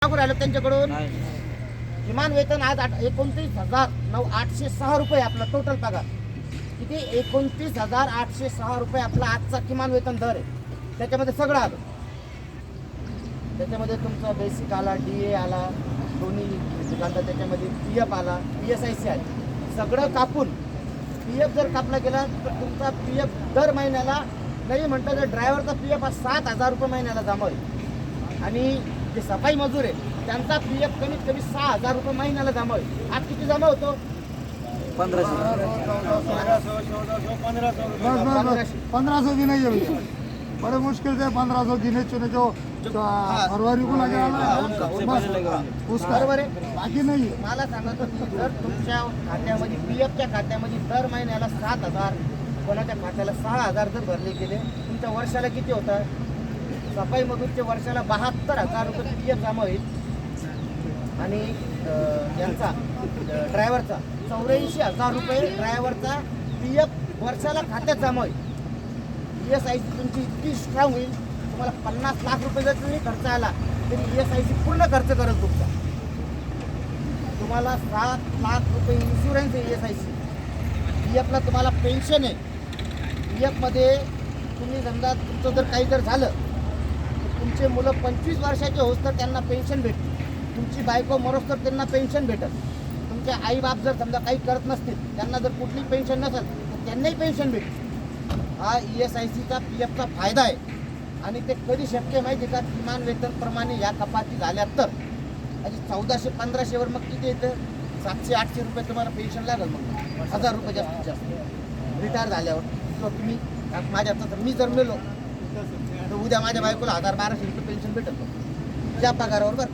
मागून राहिलो त्यांच्याकडून. किमान वेतन आज 29,806 रुपये आपला टोटल पगार. किती? 29,806 रुपये आपला आजचा किमान वेतन दर आहे. त्याच्यामध्ये सगळं आलं. त्याच्यामध्ये तुमचा बेसिक आला, DA आला, दोन्ही घालता, त्याच्यामध्ये PF आला, PSIC आली. सगळं कापून PF जर कापला गेला तर तुमचा PF दर महिन्याला नाही म्हणतं तर ड्रायव्हरचा PF हा 7,000 रुपये महिन्याला जमा होईल. आणि जे सफाई मजूर आहे त्यांचा PF कमीत कमी 6,000 रुपये महिन्याला जमा होईल. आज किती जमा होतो? 1500 भी नहीं है भैया, बड़े मुश्किल से 1500 गिने चुने जो फरवरी को लगे उसका, बरोबर आहे. बाकी नहीं है. मला सांगा तुम्ही, जर तुमच्या खात्यामध्ये PFच्या खात्यामध्ये दर महिन्याला 7,000, कोणाच्या खात्याला 6,000 जर भरले गेले, तुमच्या वर्षाला किती होतं? सफाई मजूरच्या वर्षाला 72,000 रुपये PF जमा होईल. आणि यांचा ड्रायव्हरचा 84,000 रुपये ड्रायव्हरचा PF वर्षाला खात्यात जमा होईल. ESIC तुमची इतकी स्ट्रॉंग होईल, तुम्हाला 50 लाख रुपये जर तुम्ही खर्च आला तरी ESIC पूर्ण खर्च करेल तुमचा. तुम्हाला 7 लाख रुपये इन्शुरन्स आहे ESIC. PFला तुम्हाला पेन्शन आहे. PFमध्ये तुम्ही समजा तुमचं जर काही जर झालं तर तुमचे मुलं 25 वर्षाचे होस तर त्यांना पेन्शन भेटते. तुमची बायको मरोस तर त्यांना पेन्शन भेटत. तुमचे आईबाप जर समजा काही करत नसतील, त्यांना जर कुठली पेन्शन नसेल तर त्यांनाही पेन्शन भेटते. हा ESICचा PFचा फायदा आहे. आणि ते कधी शक्य आहे माहिती आहे का? किमान वेतनप्रमाणे या कपाती झाल्या तर. आणि 1400-1500 मग किती येतं? 700-800 रुपये तुम्हाला पेन्शन लागेल. मग 1,000 रुपये जास्तीत जास्त रिटायर झाल्यावर. किंवा तुम्ही माझ्या तर मी जर मेलो तर उद्या माझ्या बायकोला 1,000-1,200 रुपये पेन्शन भेटत त्या पगारावर बरं.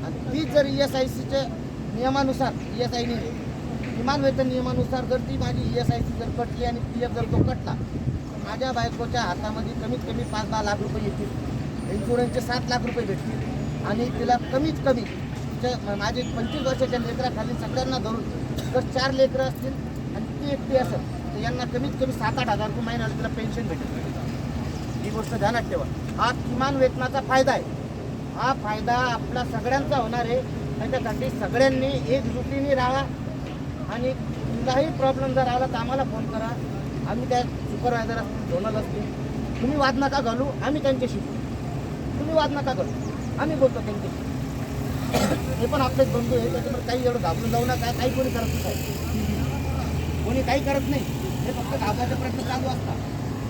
आणि ती जर ESICच्या नियमानुसार ESIने किमान वेतन नियमानुसार जर ती माझी ESIC जर कटली आणि PF जर तो कटला तर माझ्या बायकोच्या हातामध्ये कमीत कमी 5-10 लाख रुपये येतील. इन्शुरन्सचे 7 लाख रुपये भेटतील. आणि तिला कमीत कमी माझे 25 वर्षाच्या लेकराखाली सगळ्यांना धरून जर 4 लेकरं असतील आणि ती एकटी असेल तर यांना कमीत कमी 7-8 हजार रुपये महिन्याला तिला पेन्शन भेटेल. ही गोष्ट ध्यानात ठेवा. हा किमान वेतनाचा फायदा आहे. हा फायदा आपला सगळ्यांचा होणार आहे. त्याच्यासाठी सगळ्यांनी एकजुटीने राहा. आणि कुठलाही प्रॉब्लेम जर आला तर आम्हाला फोन करा. आम्ही त्या सुपरवायझर असतील, झोनल असतील, तुम्ही वाद नका घालू, आम्ही त्यांच्याशी बोलू. तुम्ही वाद नका घालू, आम्ही बोलतो त्यांच्याशी. हे पण आपलेच बंधू आहे, त्याच्यामुळे काही एवढं घाबरून जाऊ नका. काही कोणी करत नाही, कोणी काही करत नाही. हे फक्त घाबरायचे प्रयत्न चालू असतात.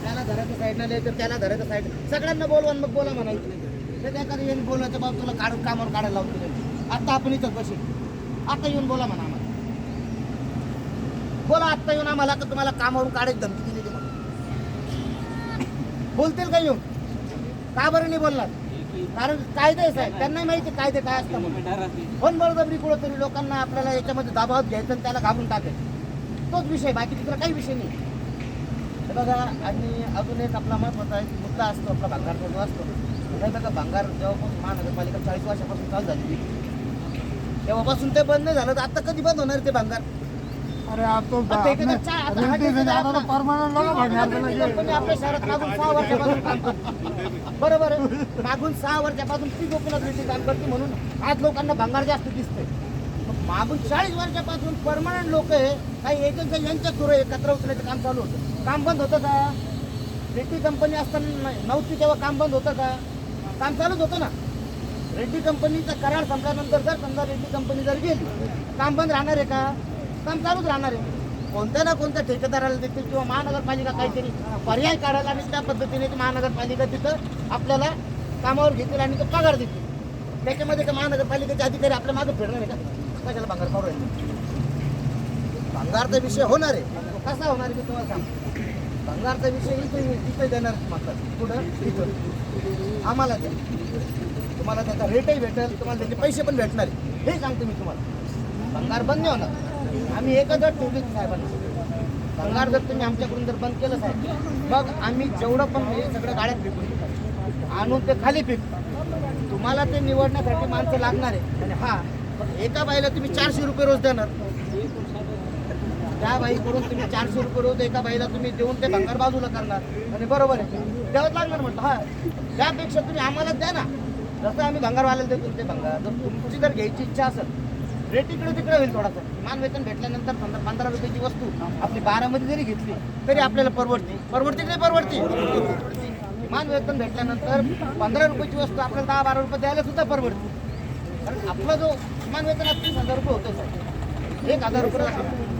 त्याला धरायचं साईडनं नाही तर त्याला धरायचं साईड. सगळ्यांना बोलवा मग बोला म्हणायचं. ते एखादं येऊन बोलवायचं बाबा तुला कामावर काढायला लावतो. आत्ता आपण इथं बसेल, आता येऊन बोला म्हणा आम्हाला. बोला आत्ता येऊन आम्हाला का तुम्हाला कामावरून काढायची धमकी दिली म्हणून बोलतील का येऊन? का बरं नाही बोलणार? कारण कायदे आहे साहेब, त्यांनाही माहिती कायदे काय असतं म्हणून. पण बळजबरी कुठंतरी लोकांना आपल्याला याच्यामध्ये दबावात घ्यायचं आणि त्याला घाबरून टाकायचं, तोच विषय. बाकी दुसरा काही विषय नाही. हे बघा, आणि अजून एक आपला महत्त्वाचा एक मुद्दा असतो आपला भांगारचा जो असतो. नाही बघा, भांगार जेव्हापासून महानगरपालिका 40 वर्षापासून चालू झाली तेव्हापासून ते बंद नाही झालं. तर आता कधी बंद होणार ते भांगार? अरे आप तो परमानंट लोग कंपनी आपल्या शहरात मागून 6 वर्षापासून काम करते. बरोबर आहे. मागून 6 वर्षापासून ती गोपीनाथ रेड्डी काम करते म्हणून आज लोकांना भांगार जास्त दिसतंय. मागून 40 वर्षापासून परमानंट लोक आहे, काही एजंट यांच्या थ्रू एकत्र उचलायचं काम चालू होतं. काम बंद होतं का? रेड्डी कंपनी असताना नव्हती तेव्हा काम बंद होतं का? काम चालूच होतं ना. रेड्डी कंपनीचा करार संपल्यानंतर जर समजा रेड्डी कंपनी जर गेली, काम बंद राहणार आहे का? काम चालूच राहणार आहे. कोणत्या ना कोणत्या ठेकेदाराला देखील किंवा महानगरपालिका काहीतरी पर्याय काढायला आणि त्या पद्धतीने ती महानगरपालिका तिथं आपल्याला कामावर घेतील आणि तो पगार देतील. त्याच्यामध्ये का महानगरपालिकेचे अधिकारी आपल्या मागे फिरणार आहे का? कशाला भांगार करू राहिले? भांगारचा विषय होणार आहे. कसा होणार आहे मी तुम्हाला सांगतो. भांगारचा विषय इथे देणार म्हणतात. कुठं? इथं आम्हाला द्या. तुम्हाला त्याचा रेटही भेटेल, तुम्हाला त्याचे पैसे पण भेटणार आहे. हे सांगतो मी तुम्हाला. भंगार बंद नाही होणार. आम्ही एकच अट ठेवली साहेबांना, भंगार जर तुम्ही आमच्याकडून जर बंद केलं साहेब, मग आम्ही जेवढं पण हे सगळं गाड्यात फेकून आणून ते खाली फेक. तुम्हाला ते निवडण्यासाठी माणसं लागणार आहे. आणि हा पण एका बाईला तुम्ही 400 रुपये रोज देणार. त्या बाईकडून तुम्ही 400 रुपये रोज एका बाईला तुम्ही देऊन ते भंगार बाजूला करणार. आणि बरोबर आहे, द्यावंच लागणार म्हटलं. हा, त्यापेक्षा तुम्ही आम्हाला द्या ना. जसं आम्ही भंगारवाल्याला देतो ते भंगार, जर तुमची जर घ्यायची इच्छा असेल रेट इकडे तिकडे होईल थोडासा. किमान वेतन भेटल्यानंतर 15 रुपयाची वस्तू आपली 12 मध्ये जरी घेतली तरी आपल्याला परवडते की नाही परवडते? किमान वेतन भेटल्यानंतर 15 रुपयाची वस्तू आपल्याला 10-12 रुपये द्यायला सुद्धा परवडते. कारण आपला जो किमान वेतन 30,000 रुपये होतं सर, 1,000 रुपये